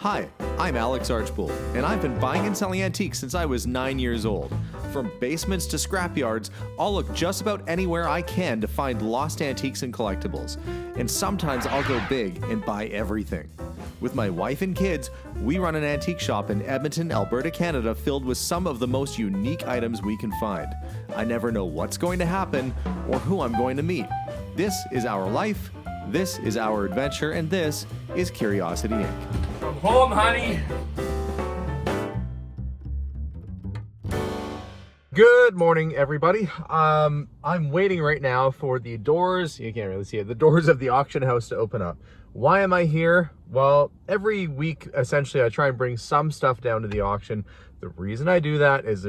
Hi, I'm Alex Archbold, and I've been buying and selling antiques since I was 9 years old. From basements to scrapyards, I'll look just about anywhere I can to find lost antiques and collectibles. And sometimes I'll go big and buy everything. With my wife and kids, we run an antique shop in Edmonton, Alberta, Canada, filled with some of the most unique items we can find. I never know what's going to happen or who I'm going to meet. This is our life, this is our adventure, and this is Curiosity Inc. From home, honey. Good morning, everybody. I'm waiting right now for the doors, you can't really see it, the doors of the auction house to open up. Why am I here? Well, every week, essentially, I try and bring some stuff down to the auction. The reason I do that is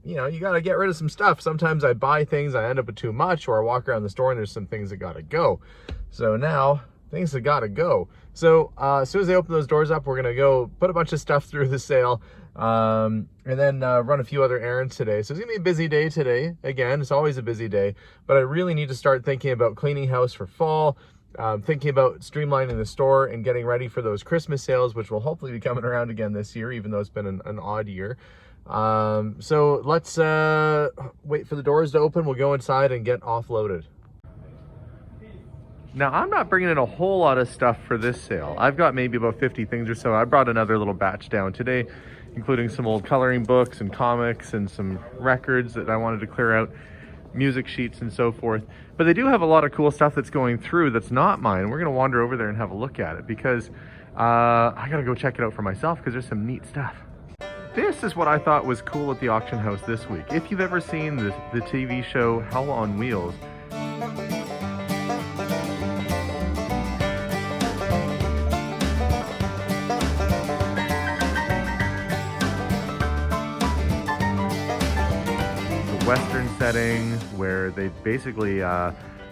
you gotta get rid of some stuff. Sometimes I buy things, I end up with too much, or I walk around the store and there's some things that gotta go. So now, things that gotta go. So as soon as they open those doors up, we're gonna go put a bunch of stuff through the sale, and then run a few other errands today. So it's gonna be a busy day today. Again, it's always a busy day, but I really need to start thinking about cleaning house for fall, thinking about streamlining the store and getting ready for those Christmas sales, which will hopefully be coming around again this year, even though it's been an odd year. So let's wait for the doors to open. We'll go inside and get offloaded. Now, I'm not bringing in a whole lot of stuff for this sale. I've got maybe about 50 things or so. I brought another little batch down today, including some old coloring books and comics and some records that I wanted to clear out, music sheets and so forth. But they do have a lot of cool stuff that's going through that's not mine. We're gonna wander over there and have a look at it because I gotta go check it out for myself because there's some neat stuff. This is what I thought was cool at the auction house this week. If you've ever seen the TV show Hell on Wheels, Western setting where they basically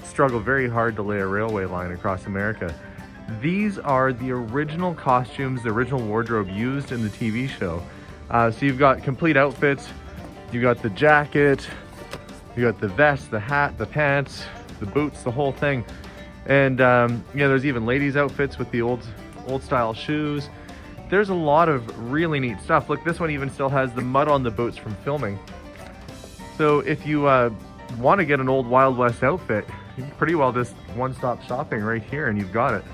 struggle very hard to lay a railway line across America. These are the original costumes, the original wardrobe used in the TV show. So you've got complete outfits, you got the jacket, you got the vest, the hat, the pants, the boots, the whole thing. And there's even ladies' outfits with the old style shoes. There's a lot of really neat stuff. Look, this one even still has the mud on the boots from filming. So if you want to get an old Wild West outfit, you can pretty well just one-stop shopping right here and you've got it.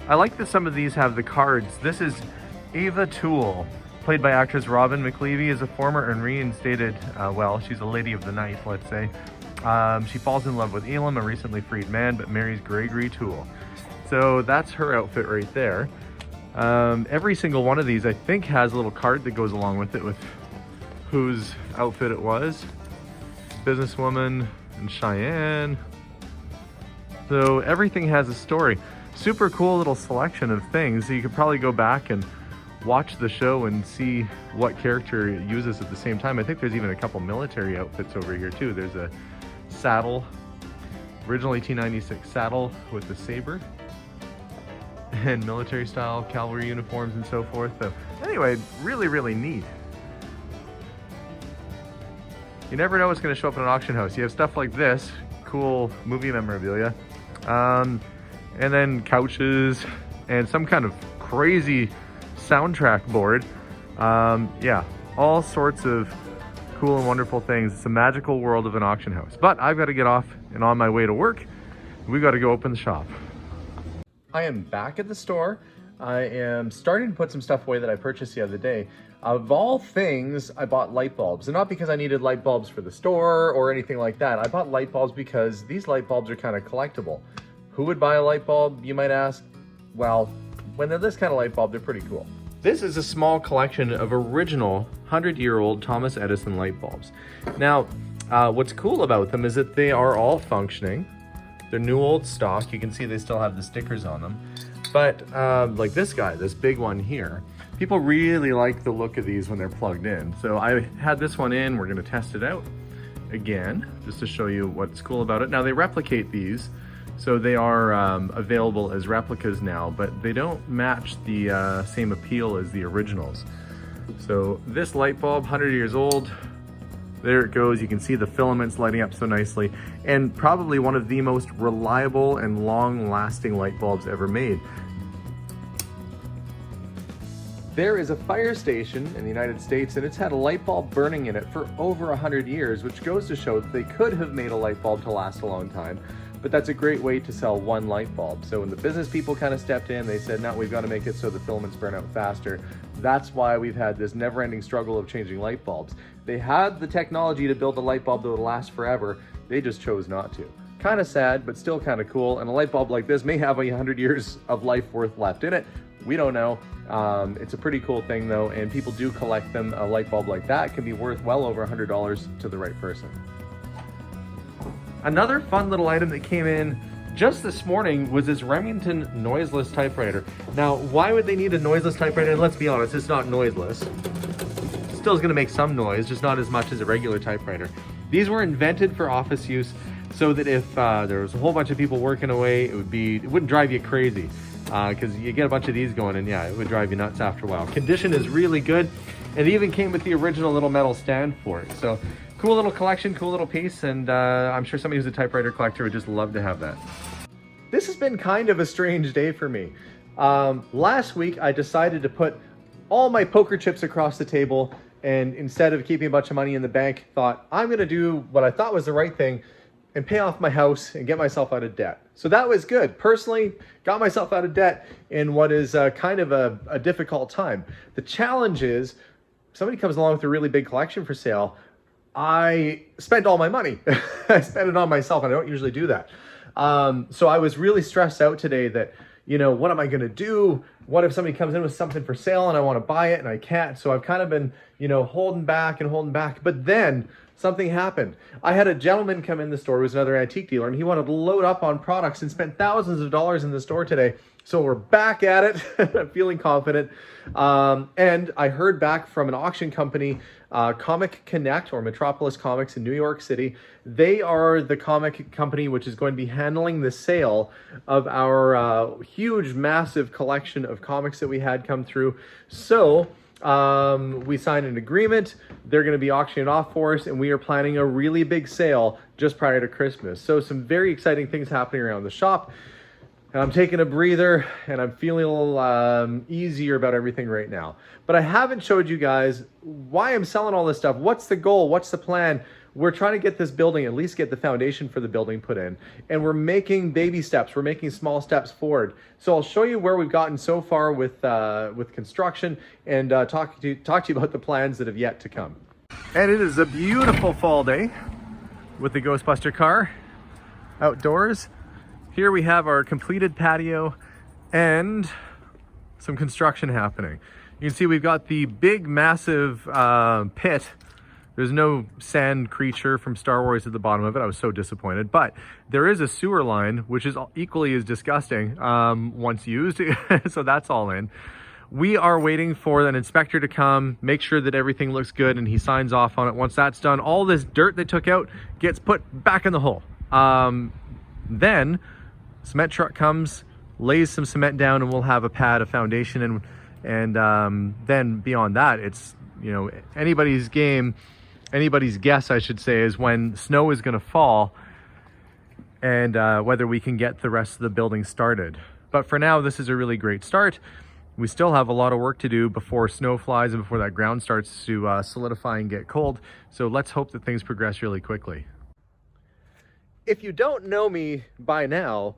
I like that some of these have the cards. This is Ava Toole, played by actress Robin McLeavy, is a former and reinstated, she's a lady of the night, let's say. She falls in love with Elam, a recently freed man, but marries Gregory Toole. So that's her outfit right there. Every single one of these, I think, has a little card that goes along with it with whose outfit it was. Businesswoman and Cheyenne. So everything has a story. Super cool little selection of things. So you could probably go back and watch the show and see what character it uses at the same time. I think there's even a couple military outfits over here too. There's a saddle, original 1896 saddle with the saber, and military style cavalry uniforms and so forth. So anyway, really, really neat. You never know what's going to show up in an auction house. You have stuff like this, cool movie memorabilia, and then couches and some kind of crazy soundtrack board. All sorts of cool and wonderful things. It's a magical world of an auction house. But I've got to get off and on my way to work. We've got to go open the shop. I am back at the store. I am starting to put some stuff away that I purchased the other day. Of all things, I bought light bulbs, and not because I needed light bulbs for the store or anything like that. I bought light bulbs because these light bulbs are kind of collectible. Who would buy a light bulb, you might ask? Well, when they're this kind of light bulb, they're pretty cool. This is a small collection of original 100-year-old Thomas Edison light bulbs. Now, what's cool about them is that they are all functioning. They're new old stock. You can see they still have the stickers on them. But like this guy, this big one here, people really like the look of these when they're plugged in. So I had this one in, we're gonna test it out again, just to show you what's cool about it. Now they replicate these, so they are available as replicas now, but they don't match the same appeal as the originals. So this light bulb, 100 years old, there it goes. You can see the filaments lighting up so nicely, and probably one of the most reliable and long-lasting light bulbs ever made. There is a fire station in the United States and it's had a light bulb burning in it for over 100 years, which goes to show that they could have made a light bulb to last a long time. But that's a great way to sell one light bulb. So when the business people kind of stepped in, they said, no, we've got to make it so the filaments burn out faster. That's why we've had this never-ending struggle of changing light bulbs. They had the technology to build a light bulb that would last forever. They just chose not to. Kind of sad, but still kind of cool. And a light bulb like this may have 100 years of life worth left in it. We don't know. It's a pretty cool thing though, and people do collect them. A light bulb like that can be worth well over $100 to the right person. Another fun little item that came in just this morning was this Remington Noiseless typewriter. Now, why would they need a noiseless typewriter? And let's be honest, it's not noiseless. Still is gonna make some noise, just not as much as a regular typewriter. These were invented for office use so that if there was a whole bunch of people working away, it wouldn't drive you crazy. Because you get a bunch of these going and yeah, it would drive you nuts after a while. Condition is really good. It even came with the original little metal stand for it. So cool little collection, cool little piece, and I'm sure somebody who's a typewriter collector would just love to have that. This has been kind of a strange day for me. Last week I decided to put all my poker chips across the table, and instead of keeping a bunch of money in the bank, thought I'm gonna do what I thought was the right thing and pay off my house and get myself out of debt. So that was good. Personally, got myself out of debt in what is kind of a difficult time. The challenge is, somebody comes along with a really big collection for sale, I spent all my money. I spent it on myself, and I don't usually do that. So I was really stressed out today that, you know, what am I gonna do? What if somebody comes in with something for sale and I wanna buy it and I can't? So I've kind of been, you know, holding back. But then something happened. I had a gentleman come in the store who was another antique dealer, and he wanted to load up on products and spent thousands of dollars in the store today. So we're back at it. I'm feeling confident. And I heard back from an auction company, Comic Connect or Metropolis Comics in New York City. They are the comic company which is going to be handling the sale of our huge, massive collection of comics that we had come through. So we signed an agreement. They're going to be auctioning off for us, and we are planning a really big sale just prior to Christmas. So some very exciting things happening around the shop. And I'm taking a breather, and I'm feeling a little easier about everything right now. But I haven't showed you guys why I'm selling all this stuff. What's the goal? What's the plan? We're trying to get this building, at least get the foundation for the building put in. And we're making baby steps. We're making small steps forward. So I'll show you where we've gotten so far with construction and talk to you about the plans that have yet to come. And it is a beautiful fall day with the Ghostbuster car outdoors. Here we have our completed patio and some construction happening. You can see we've got the big, massive pit. There's no sand creature from Star Wars at the bottom of it. I was so disappointed. But there is a sewer line, which is equally as disgusting once used. So that's all in. We are waiting for an inspector to come, make sure that everything looks good, and he signs off on it. Once that's done, all this dirt they took out gets put back in the hole. Then cement truck comes, lays some cement down, and we'll have a pad, a foundation, and then beyond that, it's, you know, anybody's guess, I should say, is when snow is going to fall and whether we can get the rest of the building started. But for now, this is a really great start. We still have a lot of work to do before snow flies and before that ground starts to solidify and get cold. So let's hope that things progress really quickly. If you don't know me by now,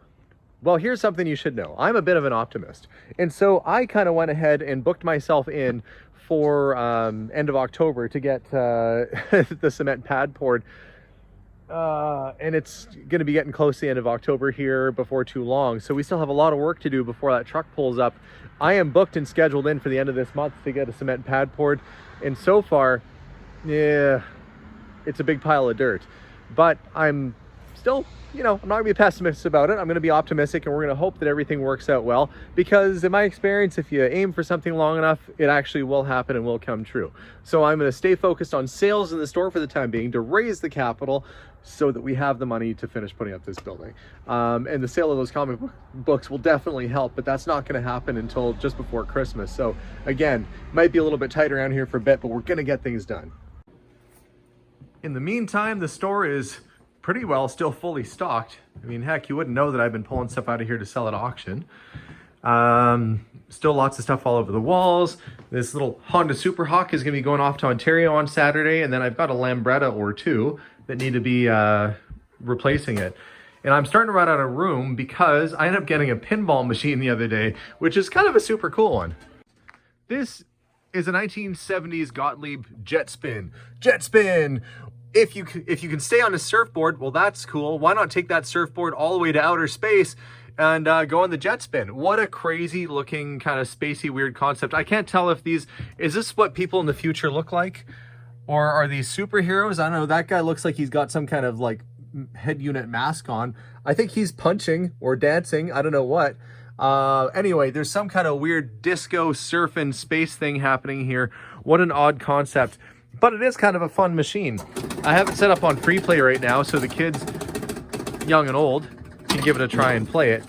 well, here's something you should know. I'm a bit of an optimist. And so I kind of went ahead and booked myself in for end of October to get the cement pad poured. And it's going to be getting close to the end of October here before too long. So we still have a lot of work to do before that truck pulls up. I am booked and scheduled in for the end of this month to get a cement pad poured. And so far, yeah, it's a big pile of dirt. But I'm still, you know, I'm not gonna be a pessimist about it. I'm gonna be optimistic, and we're gonna hope that everything works out well, because in my experience, if you aim for something long enough, it actually will happen and will come true. So I'm gonna stay focused on sales in the store for the time being to raise the capital so that we have the money to finish putting up this building. And the sale of those comic books will definitely help, but that's not gonna happen until just before Christmas. So again, might be a little bit tight around here for a bit, but we're gonna get things done. In the meantime, the store is pretty well still fully stocked. I mean, heck, you wouldn't know that I've been pulling stuff out of here to sell at auction. Still lots of stuff all over the walls. This little Honda Super Hawk is going to be going off to Ontario on Saturday, and then I've got a Lambretta or two that need to be replacing it. And I'm starting to run out of room because I ended up getting a pinball machine the other day, which is kind of a super cool one. This is a 1970s Gottlieb jet spin. Jet spin! If you can stay on a surfboard, well, that's cool. Why not take that surfboard all the way to outer space and go on the jet spin? What a crazy looking, kind of spacey, weird concept. I can't tell if is this what people in the future look like? Or are these superheroes? I don't know. That guy looks like he's got some kind of like head unit mask on. I think he's punching or dancing. I don't know what. Anyway, there's some kind of weird disco surfing space thing happening here. What an odd concept. But it is kind of a fun machine. I have it set up on free play right now, so the kids, young and old, can give it a try and play it.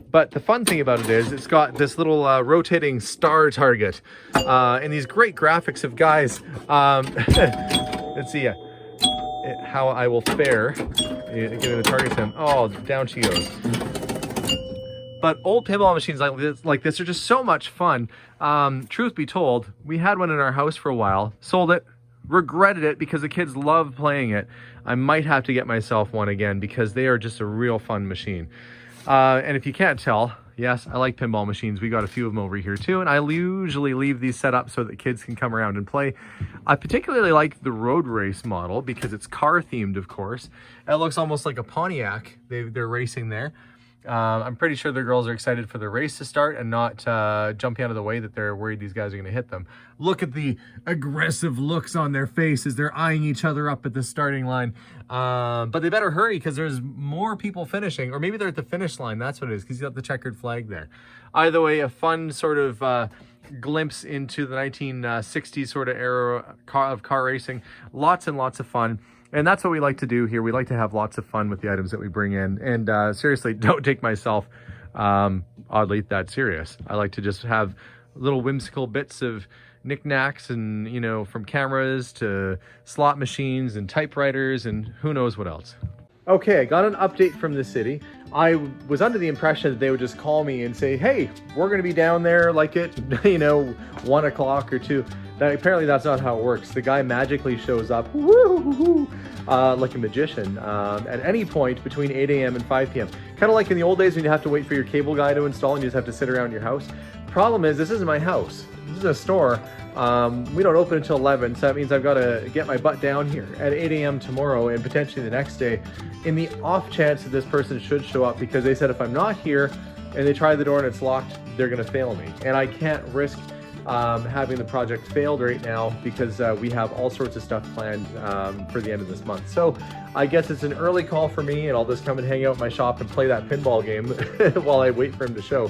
But the fun thing about it is it's got this little rotating star target and these great graphics of guys. Let's see how I will fare getting the target to him. Oh, down she goes. But old pinball machines like this are just so much fun. Truth be told, we had one in our house for a while, sold it, regretted it because the kids love playing it. I might have to get myself one again because they are just a real fun machine. And if you can't tell, yes, I like pinball machines. We got a few of them over here too, and I usually leave these set up so that kids can come around and play. I particularly like the road race model because it's car themed, of course. It looks almost like a Pontiac. They're racing there. I'm pretty sure the girls are excited for the race to start and not jumping out of the way that they're worried these guys are going to hit them. Look at the aggressive looks on their face as they're eyeing each other up at the starting line. But they better hurry because there's more people finishing, or maybe they're at the finish line. That's what it is, because you got the checkered flag there. Either way, a fun sort of glimpse into the 1960s sort of era of car racing. Lots and lots of fun. And that's what we like to do here. We like to have lots of fun with the items that we bring in. And seriously, don't take myself oddly that serious. I like to just have little whimsical bits of knickknacks and, you know, from cameras to slot machines and typewriters and who knows what else. Okay, I got an update from the city. I was under the impression that they would just call me and say, hey, we're going to be down there like at, 1 o'clock or 2. Apparently that's not how it works. The guy magically shows up like a magician at any point between 8 a.m. and 5 p.m. Kind of like in the old days when you have to wait for your cable guy to install and you just have to sit around your house. Problem is, this isn't my house. This is a store. We don't open until 11, so that means I've got to get my butt down here at 8 a.m. tomorrow and potentially the next day in the off chance that this person should show up, because they said if I'm not here and they try the door and it's locked, they're going to fail me. And I can't risk having the project failed right now because we have all sorts of stuff planned for the end of this month. So I guess it's an early call for me, and I'll just come and hang out in my shop and play that pinball game while I wait for him to show.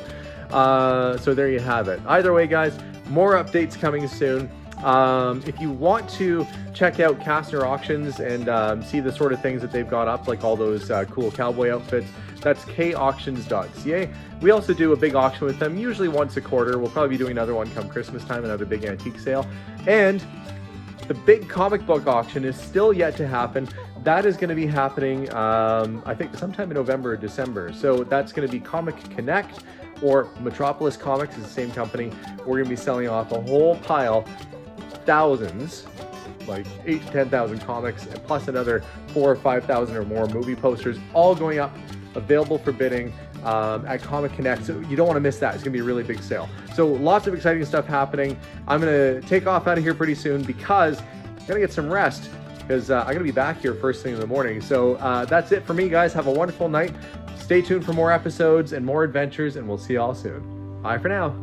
So there you have it. Either way, guys, more updates coming soon. If you want to check out Kastner Auctions and see the sort of things that they've got up, like all those cool cowboy outfits, that's kauctions.ca. We also do a big auction with them, usually once a quarter. We'll probably be doing another one come Christmas time, another big antique sale. And the big comic book auction is still yet to happen. That is going to be happening, I think, sometime in November or December. So that's going to be Comic Connect, or Metropolis Comics is the same company. We're going to be selling off a whole pile, thousands, like 8,000 to 10,000 comics, and plus another 4,000 or 5,000 or more movie posters, all going up, available for bidding at Comic Connect. So you don't want to miss that. It's going to be a really big sale. So lots of exciting stuff happening. I'm going to take off out of here pretty soon because I'm going to get some rest, because I'm going to be back here first thing in the morning. So that's it for me, guys. Have a wonderful night. Stay tuned for more episodes and more adventures, and we'll see you all soon. Bye for now.